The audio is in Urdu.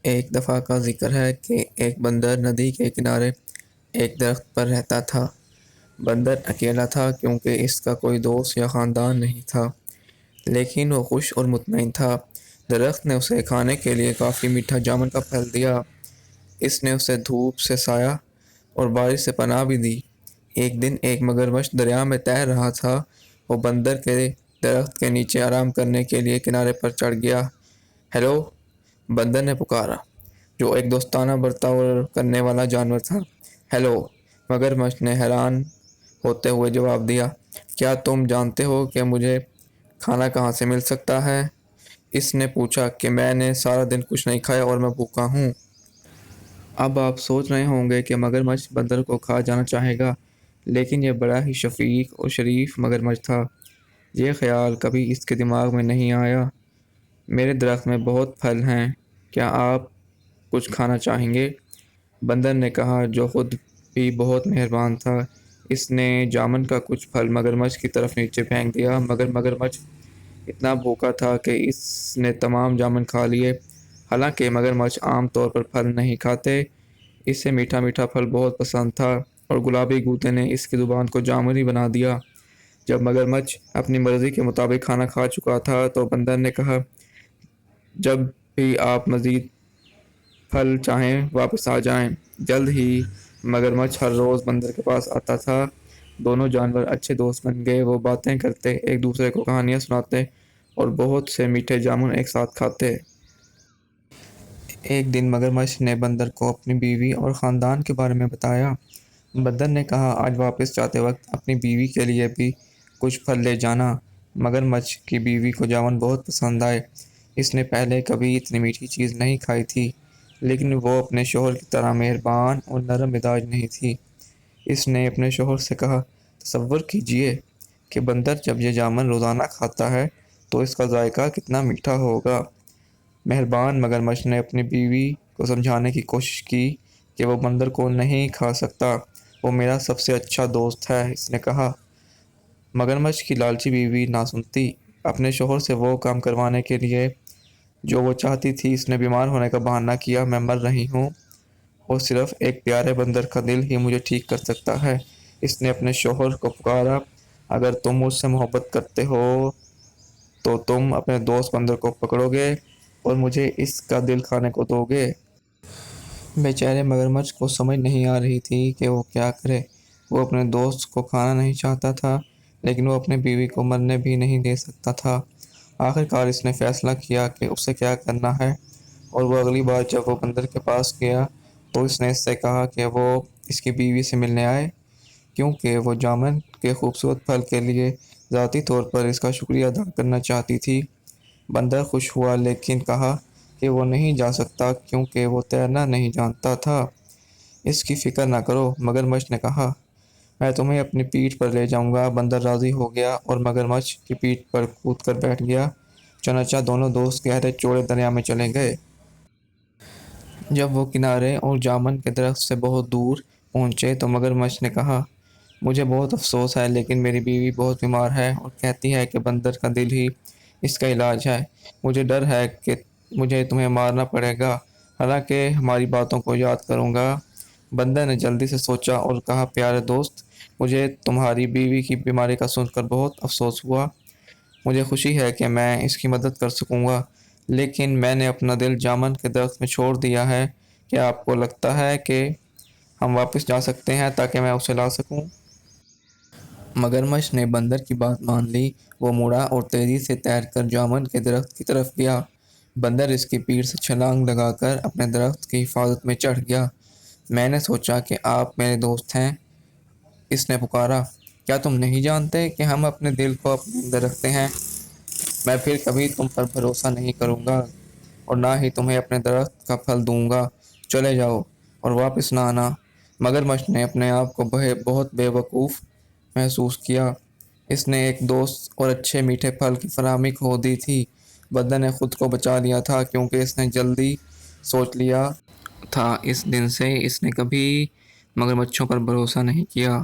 ایک دفعہ کا ذکر ہے کہ ایک بندر ندی کے کنارے ایک درخت پر رہتا تھا۔ بندر اکیلا تھا کیونکہ اس کا کوئی دوست یا خاندان نہیں تھا، لیکن وہ خوش اور مطمئن تھا۔ درخت نے اسے کھانے کے لیے کافی میٹھا جامن کا پھل دیا۔ اس نے اسے دھوپ سے سایہ اور بارش سے پناہ بھی دی۔ ایک دن ایک مگرمچھ دریا میں تیر رہا تھا۔ وہ بندر کے درخت کے نیچے آرام کرنے کے لیے کنارے پر چڑھ گیا۔ ہیلو، بندر نے پکارا، جو ایک دوستانہ برتاؤ کرنے والا جانور تھا۔ ہیلو، مگرمچھ نے حیران ہوتے ہوئے جواب دیا، کیا تم جانتے ہو کہ مجھے کھانا کہاں سے مل سکتا ہے؟ اس نے پوچھا کہ میں نے سارا دن کچھ نہیں کھایا اور میں بھوکا ہوں۔ اب آپ سوچ رہے ہوں گے کہ مگرمچھ بندر کو کھا جانا چاہے گا، لیکن یہ بڑا ہی شفیق اور شریف مگرمچھ تھا۔ یہ خیال کبھی اس کے دماغ میں نہیں آیا۔ میرے درخت میں بہت پھل ہیں، کیا آپ کچھ کھانا چاہیں گے؟ بندر نے کہا، جو خود بھی بہت مہربان تھا۔ اس نے جامن کا کچھ پھل مگرمچھ کی طرف نیچے پھینک دیا، مگر مگرمچھ اتنا بھوکا تھا کہ اس نے تمام جامن کھا لیے۔ حالانکہ مگرمچھ عام طور پر پھل نہیں کھاتے، اسے میٹھا میٹھا پھل بہت پسند تھا اور گلابی غوطے نے اس کی زبان کو جامنی بنا دیا۔ جب مگرمچھ اپنی مرضی کے مطابق کھانا کھا چکا تھا تو بندر نے کہا، جب بھی آپ مزید پھل چاہیں واپس آ جائیں۔ جلد ہی مگرمچھ ہر روز بندر کے پاس آتا تھا۔ دونوں جانور اچھے دوست بن گئے۔ وہ باتیں کرتے، ایک دوسرے کو کہانیاں سناتے اور بہت سے میٹھے جامن ایک ساتھ کھاتے۔ ایک دن مگرمچھ نے بندر کو اپنی بیوی اور خاندان کے بارے میں بتایا۔ بندر نے کہا، آج واپس جاتے وقت اپنی بیوی کے لیے بھی کچھ پھل لے جانا۔ مگرمچھ کی بیوی کو جامن بہت پسند آئے۔ اس نے پہلے کبھی اتنی میٹھی چیز نہیں کھائی تھی، لیکن وہ اپنے شوہر کی طرح مہربان اور نرم مزاج نہیں تھی۔ اس نے اپنے شوہر سے کہا، تصور کیجئے کہ بندر جب یہ جامن روزانہ کھاتا ہے تو اس کا ذائقہ کتنا میٹھا ہوگا۔ مہربان مگرمچھ نے اپنی بیوی کو سمجھانے کی کوشش کی کہ وہ بندر کو نہیں کھا سکتا، وہ میرا سب سے اچھا دوست ہے۔ اس نے کہا۔ مگرمچھ کی لالچی بیوی نہ سنتی۔ اپنے شوہر سے وہ کام کروانے کے لیے جو وہ چاہتی تھی، اس نے بیمار ہونے کا بہانہ کیا، میں مر رہی ہوں اور صرف ایک پیارے بندر کا دل ہی مجھے ٹھیک کر سکتا ہے۔ اس نے اپنے شوہر کو پکارا، اگر تم مجھ سے محبت کرتے ہو تو تم اپنے دوست بندر کو پکڑو گے اور مجھے اس کا دل کھانے کو دو گے۔ بیچارے مگرمچھ کو سمجھ نہیں آ رہی تھی کہ وہ کیا کرے۔ وہ اپنے دوست کو کھانا نہیں چاہتا تھا، لیکن وہ اپنی بیوی کو مرنے بھی نہیں دے سکتا تھا۔ آخر کار اس نے فیصلہ کیا کہ اسے کیا کرنا ہے، اور وہ اگلی بار جب وہ بندر کے پاس گیا تو اس نے اس سے کہا کہ وہ اس کی بیوی سے ملنے آئے، کیونکہ وہ جامن کے خوبصورت پھل کے لیے ذاتی طور پر اس کا شکریہ ادا کرنا چاہتی تھی۔ بندر خوش ہوا، لیکن کہا کہ وہ نہیں جا سکتا کیونکہ وہ تیرنا نہیں جانتا تھا۔ اس کی فکر نہ کرو، مگرمچھ نے کہا، میں تمہیں اپنی پیٹھ پر لے جاؤں گا۔ بندر راضی ہو گیا اور مگرمچھ کی پیٹھ پر کود کر بیٹھ گیا۔ چنانچہ دونوں دوست گہرے چوڑے دریا میں چلے گئے۔ جب وہ کنارے اور جامن کے درخت سے بہت دور پہنچے تو مگرمچھ نے کہا، مجھے بہت افسوس ہے، لیکن میری بیوی بہت بیمار ہے اور کہتی ہے کہ بندر کا دل ہی اس کا علاج ہے۔ مجھے ڈر ہے کہ مجھے تمہیں مارنا پڑے گا، حالانکہ ہماری باتوں کو یاد کروں گا۔ بندر نے جلدی سے سوچا اور کہا، پیارے دوست، مجھے تمہاری بیوی کی بیماری کا سن کر بہت افسوس ہوا۔ مجھے خوشی ہے کہ میں اس کی مدد کر سکوں گا، لیکن میں نے اپنا دل جامن کے درخت میں چھوڑ دیا ہے۔ کیا آپ کو لگتا ہے کہ ہم واپس جا سکتے ہیں تاکہ میں اسے لا سکوں؟ مگرمچھ نے بندر کی بات مان لی۔ وہ مڑا اور تیزی سے تیر کر جامن کے درخت کی طرف گیا۔ بندر اس کی پیٹھ سے چھلانگ لگا کر اپنے درخت کی حفاظت میں چڑھ گیا۔ میں نے سوچا کہ آپ میرے دوست ہیں، اس نے پکارا، کیا تم نہیں جانتے کہ ہم اپنے دل کو اپنے اندر رکھتے ہیں؟ میں پھر کبھی تم پر بھروسہ نہیں کروں گا اور نہ ہی تمہیں اپنے درخت کا پھل دوں گا۔ چلے جاؤ اور واپس نہ آنا۔ مگرمچھ نے اپنے آپ کو بہت بے وقوف محسوس کیا۔ اس نے ایک دوست اور اچھے میٹھے پھل کی فراہمی کھو دی تھی۔ بندر نے خود کو بچا لیا تھا کیونکہ اس نے جلدی سوچ لیا تھا۔ اس دن سے اس نے کبھی مگرمچھوں پر بھروسہ نہیں کیا۔